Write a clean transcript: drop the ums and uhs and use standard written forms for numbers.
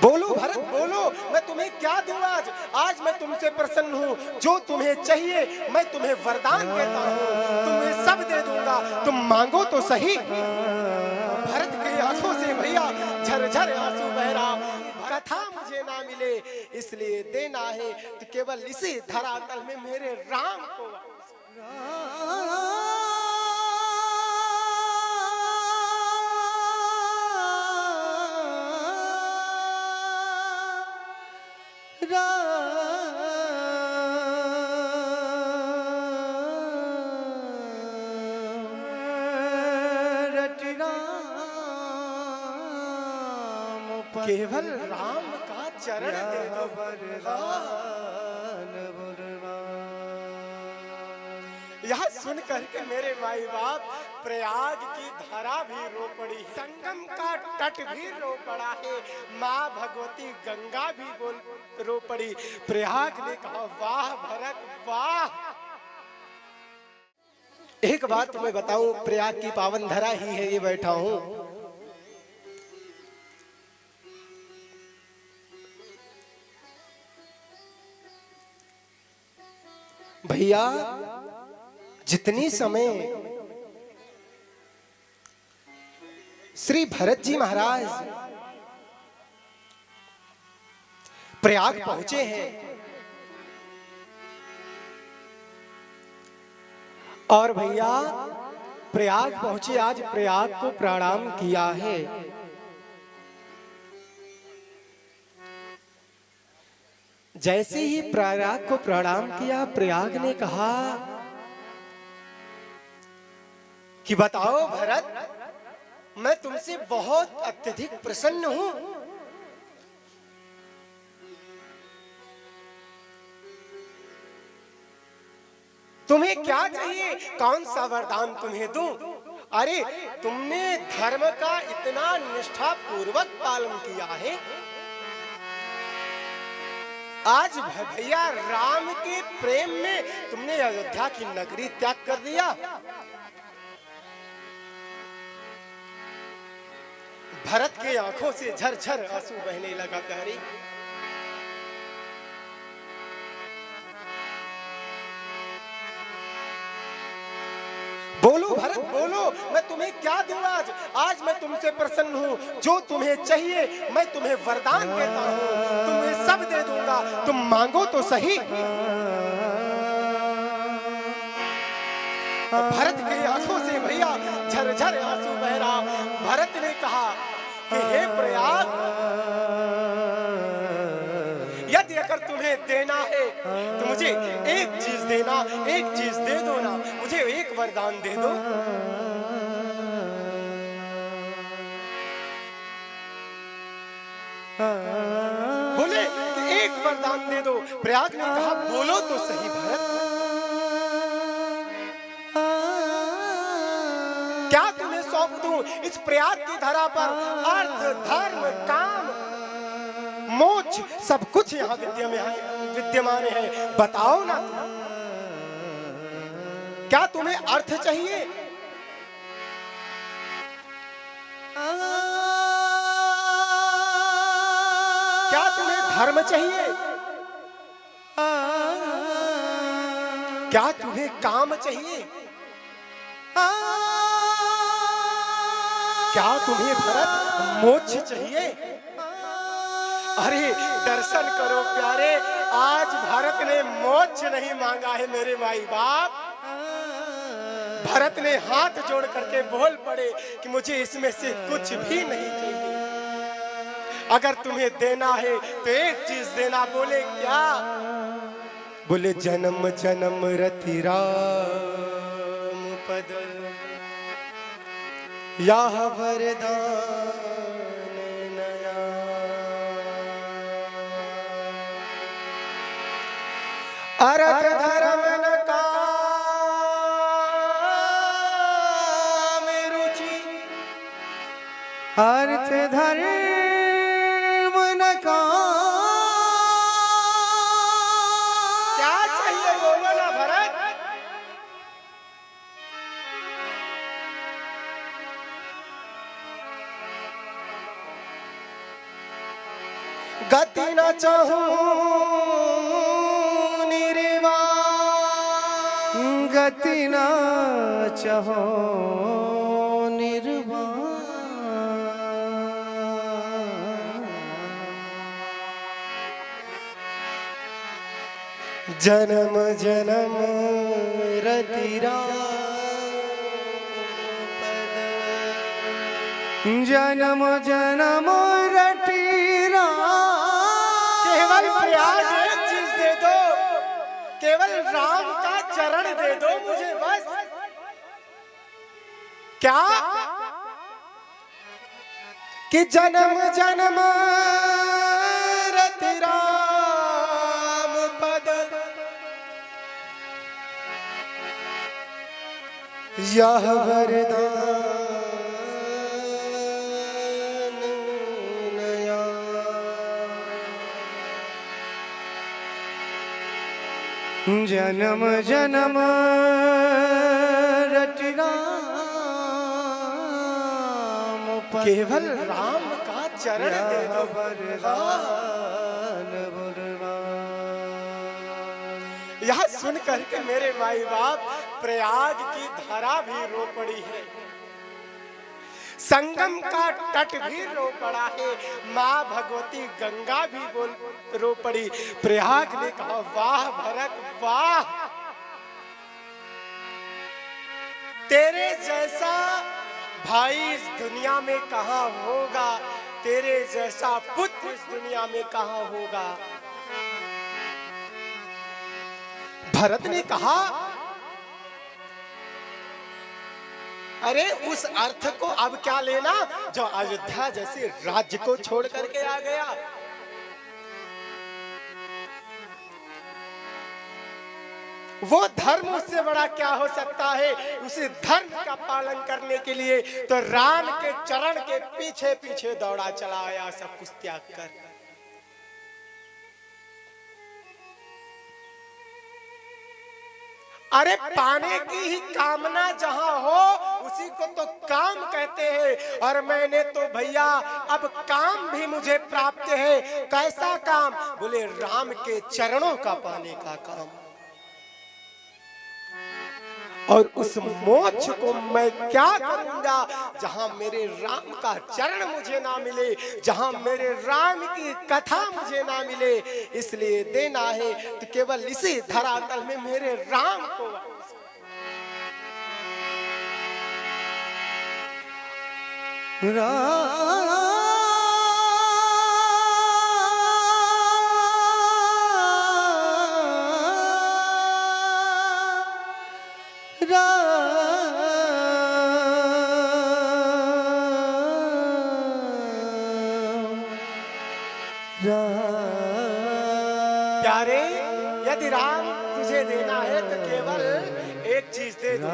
बोलो भरत बोलो, मैं तुम्हें क्या दूं आज? आज मैं तुमसे प्रसन्न हूँ, जो तुम्हें चाहिए मैं तुम्हें वरदान देता हूँ, तुम्हें सब दे दूंगा, तुम मांगो तो सही। भरत की आंखों से भैया झरझर आंसू बह रहा। कथा मुझे ना मिले इसलिए देना है तो केवल इसी धरातल में मेरे राम को। केवल राम का चरण दे दो। यह सुन करके मेरे माई बाप प्रयाग की धरा भी रो पड़ी, संगम का तट भी रो पड़ा है, माँ भगवती गंगा भी रो पड़ी। प्रयाग ने कहा वाह भरत वाह। एक बात तुम्हें बताऊं, प्रयाग की पावन धरा ही है ये बैठा हूं। भैया जितनी समय श्री भरत जी महाराज प्रयाग पहुंचे हैं और भैया प्रयाग पहुंचे, आज प्रयाग को प्रणाम किया है। जैसे ही प्रयाग को प्रणाम किया, प्रयाग ने कहा कि बताओ भरत, मैं तुमसे बहुत अत्यधिक प्रसन्न हूं। तुम्हें क्या चाहिए? कौन सा वरदान तुम्हें दूं? अरे तुमने धर्म का इतना निष्ठा पूर्वक पालन किया है, आज भैया राम के प्रेम में तुमने अयोध्या की नगरी त्याग कर दिया। भरत के आंखों से झरझर आंसू बहने लगा। प्यारी बोलो भरत बोलो, मैं तुम्हें क्या दूं आज? आज मैं तुमसे प्रसन्न हूँ, जो तुम्हें चाहिए मैं तुम्हें वरदान देता हूँ, तुम्हें सब दे दूंगा, तुम मांगो तो सही। भरत की आंखों से भैया झरझर आंसू बह रहा। भरत ने कहा कि हे प्रयाग, यदि अगर तुम्हें देना है तो मुझे एक चीज देना, एक चीज दे दो ना, मुझे एक वरदान दे दो। बोले कि एक वरदान दे दो। प्रयाग ने कहा बोलो तो सही भरत, क्या तुम्हें सौंप दूं इस प्रयाग की धरा पर? अर्थ धर्म काम मोक्ष सब कुछ यहाँ विद्यमान है। बताओ ना तुम, क्या तुम्हें अर्थ चाहिए? क्या तुम्हें धर्म चाहिए? क्या तुम्हें काम चाहिए? क्या तुम्हें भरत मोक्ष चाहिए? अरे दर्शन करो प्यारे, आज भरत ने मोक्ष नहीं मांगा है मेरे माई बाप। भरत ने हाथ जोड़ करके बोल पड़े कि मुझे इसमें से कुछ भी नहीं चाहिए, अगर तुम्हें देना है तो एक चीज देना। बोले क्या? बोले जन्म जन्म रति राम पद यह वरदान नया। अर्थ धर्म न काम रुचि, अर्थ धर्म न काम। क्या चाहिए बोलो ना भरत? गति न चाहूं निर्वाण, गति न चाहो निर्वाण। जन्म जन्म रतिरा जन्म जन्म रटीरा। केवल प्रयाग एक चीज दे दो, केवल राम का चरण दे दो मुझे बस। क्या कि जन्म जन्म रति राम पद, यह वरदान नया। जन्म जन्म रटि राम पद, केवल राम का चरण दे दो। वरदान वरदान। यह सुन करके मेरे माई बाप प्रयाग की धरा भी रो पड़ी है, संगम का तट भी रो पड़ा है, माँ भगवती गंगा भी रो पड़ी। प्रयाग ने कहा वाह भरत वाह, तेरे जैसा भाई इस दुनिया में कहाँ होगा, तेरे जैसा पुत्र इस दुनिया में कहाँ होगा। भरत ने कहा अरे उस अर्थ को अब क्या लेना जो अयोध्या जैसे राज्य को छोड़ करके आ गया। वो धर्म उससे बड़ा क्या हो सकता है। उसी धर्म का पालन करने के लिए तो राम के चरण के पीछे पीछे दौड़ा चला आया, सब कुछ त्याग कर। अरे पाने की ही कामना जहां हो उसी को तो काम कहते हैं। और मैंने तो भैया अब काम भी मुझे प्राप्त है। कैसा काम? बोले राम के चरणों का पाने का काम। और उस मोक्ष को मैं क्या करूंगा जहां मेरे राम का चरण मुझे ना मिले, जहां मेरे राम की कथा मुझे ना मिले। इसलिए देना है तो केवल इसी धरातल में मेरे राम को। प्यारे यदि राम तुझे देना है तो केवल एक चीज दे दो।